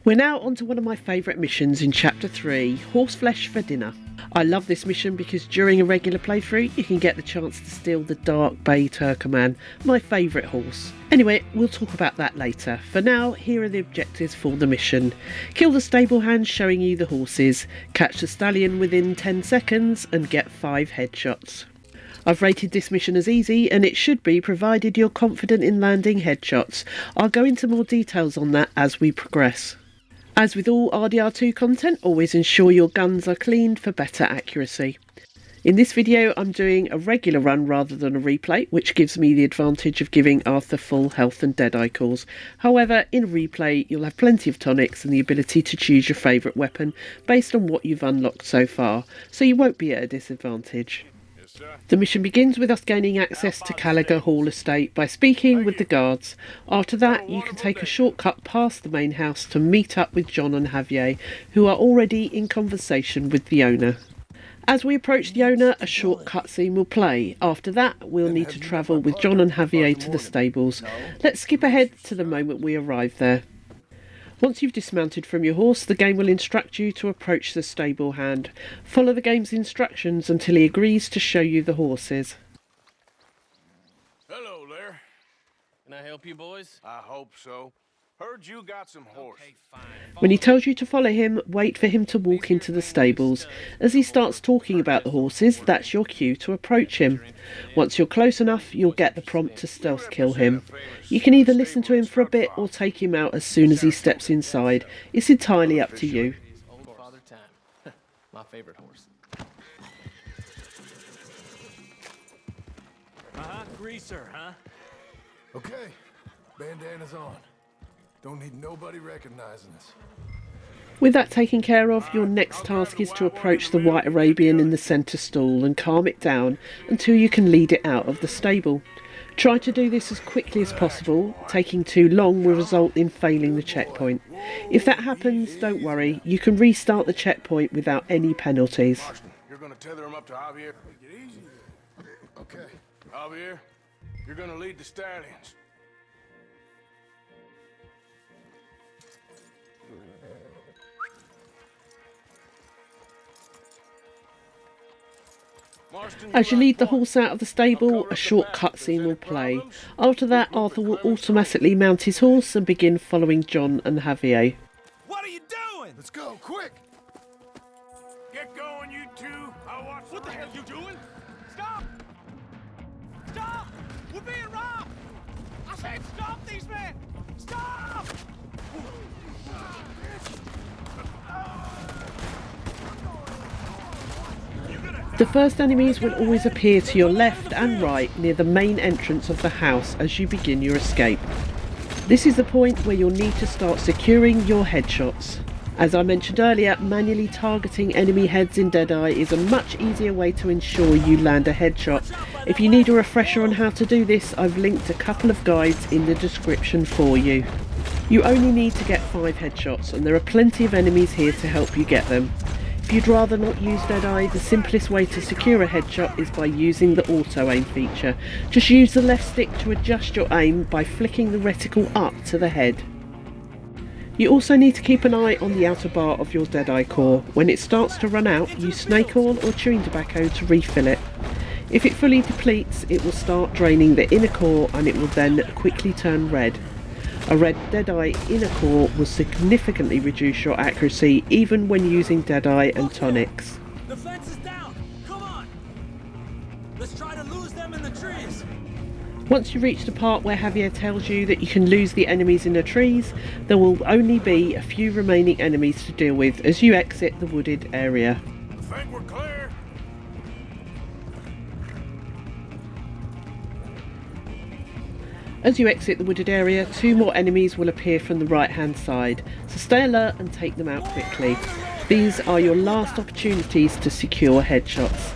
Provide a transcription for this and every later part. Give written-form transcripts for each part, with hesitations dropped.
We're now on to one of my favourite missions in Chapter 3, Horseflesh for dinner. I love this mission because during a regular playthrough you can get the chance to steal the Dark Bay Turkoman, my favourite horse. Anyway, we'll talk about that later. For now, here are the objectives for the mission. Kill the stable hand showing you the horses, catch the stallion within 10 seconds and get 5 headshots. I've rated this mission as easy, and it should be provided you're confident in landing headshots. I'll go into more details on that as we progress. As with all RDR2 content, always ensure your guns are cleaned for better accuracy. In this video I'm doing a regular run rather than a replay, which gives me the advantage of giving Arthur full health and deadeye calls. However, in replay you'll have plenty of tonics and the ability to choose your favourite weapon based on what you've unlocked so far, so you won't be at a disadvantage. The mission begins with us gaining access to Caliga Hall Estate by speaking with the guards. After that, you can take a shortcut past the main house to meet up with John and Javier, who are already in conversation with the owner. As we approach the owner, a short cutscene will play. After that, we'll need to travel with John and Javier to the stables. Let's skip ahead to the moment we arrive there. Once you've dismounted from your horse, the game will instruct you to approach the stable hand. Follow the game's instructions until he agrees to show you the horses. Hello there. Can I help you, boys? I hope so. Heard you got some horse. Okay, fine. When he tells you to follow him, wait for him to walk into the stables. As he starts talking about the horses, that's your cue to approach him. Once you're close enough, you'll get the prompt to stealth kill him. You can either listen to him for a bit or take him out as soon as he steps inside. It's entirely up to you. Old Father Time. My favorite horse. Greaser, huh? Okay, bandana's on. Don't need nobody recognizing us. With that taken care of, your next task is to approach the White Arabian in the centre stall and calm it down until you can lead it out of the stable. Try to do this as quickly as possible. Taking too long will result in failing the checkpoint. If that happens, don't worry, you can restart the checkpoint without any penalties. You're gonna tether him up to Javier. Take it easy. Okay. Javier, you're gonna lead the stallions. As you lead the horse out of the stable, a short cutscene will play. After that, Arthur will automatically mount his horse and begin following John and Javier. What are you doing? Let's go, quick! Get going, you two. I'll watch. What the hell are you doing? Stop! Stop! We're being robbed! I said stop these men! Stop! The first enemies will always appear to your left and right near the main entrance of the house as you begin your escape. This is the point where you'll need to start securing your headshots. As I mentioned earlier, manually targeting enemy heads in Deadeye is a much easier way to ensure you land a headshot. If you need a refresher on how to do this, I've linked a couple of guides in the description for you. You only need to get 5 headshots, and there are plenty of enemies here to help you get them. If you'd rather not use Deadeye, the simplest way to secure a headshot is by using the auto aim feature. Just use the left stick to adjust your aim by flicking the reticle up to the head. You also need to keep an eye on the outer bar of your Deadeye core. When it starts to run out, use snake oil or chewing tobacco to refill it. If it fully depletes, it will start draining the inner core and it will then quickly turn red. A red Deadeye inner core will significantly reduce your accuracy even when using Deadeye and tonics. The fence is down! Come on! Let's try to lose them in the trees! Once you reach the part where Javier tells you that you can lose the enemies in the trees, there will only be a few remaining enemies to deal with as you exit the wooded area. I think we're clear. As you exit the wooded area, 2 more enemies will appear from the right hand side, so stay alert and take them out quickly. These are your last opportunities to secure headshots.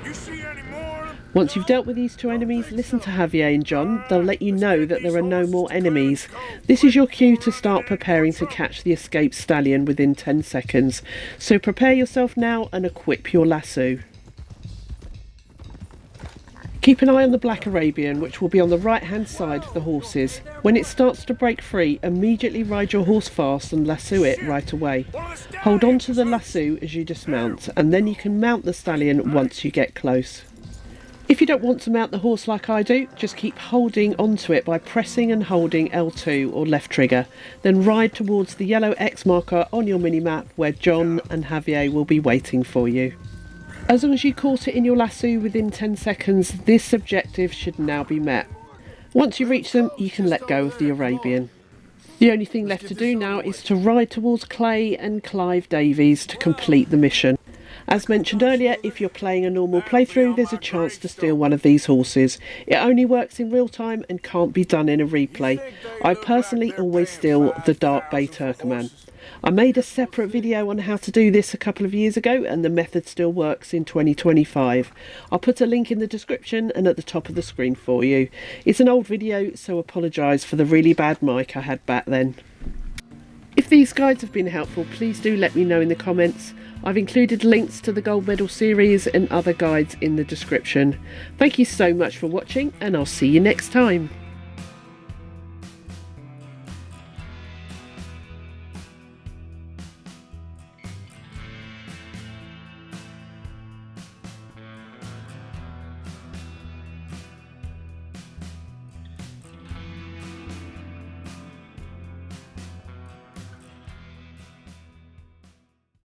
You see any more of them? Once you've dealt with these two enemies, listen to Javier and John. They'll let you know that there are no more enemies. This is your cue to start preparing to catch the escaped stallion within 10 seconds. So prepare yourself now and equip your lasso. Keep an eye on the Black Arabian, which will be on the right hand side of the horses. When it starts to break free, immediately ride your horse fast and lasso it right away. Hold on to the lasso as you dismount, and then you can mount the stallion once you get close. If you don't want to mount the horse like I do, just keep holding onto it by pressing and holding L2 or left trigger. Then ride towards the yellow X marker on your mini-map where John and Javier will be waiting for you. As long as you caught it in your lasso within 10 seconds, this objective should now be met. Once you reach them, you can let go of the Arabian. The only thing left to do now is to ride towards Clay and Clive Davies to complete the mission. As mentioned earlier, if you're playing a normal playthrough, there's a chance to steal one of these horses. It only works in real time and can't be done in a replay. I personally always steal the Dark Bay Turkoman. I made a separate video on how to do this a couple of years ago, and the method still works in 2025. I'll put a link in the description and at the top of the screen for you. It's an old video, so apologise for the really bad mic I had back then. If these guides have been helpful, please do let me know in the comments. I've included links to the Gold Medal series and other guides in the description. Thank you so much for watching, and I'll see you next time.